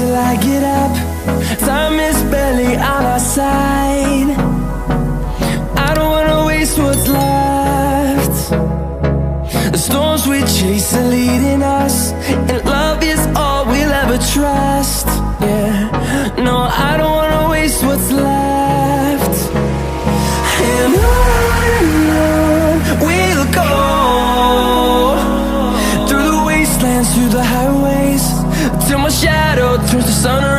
till I get up. Time is barely on our side. I don't wanna waste what's left. The storms we chase are leading us, and love is all we'll ever trust. Yeah, no, I don't wanna waste what's left. And on we'll go, through the wastelands, through the highways, till my shadow turns to sun rays.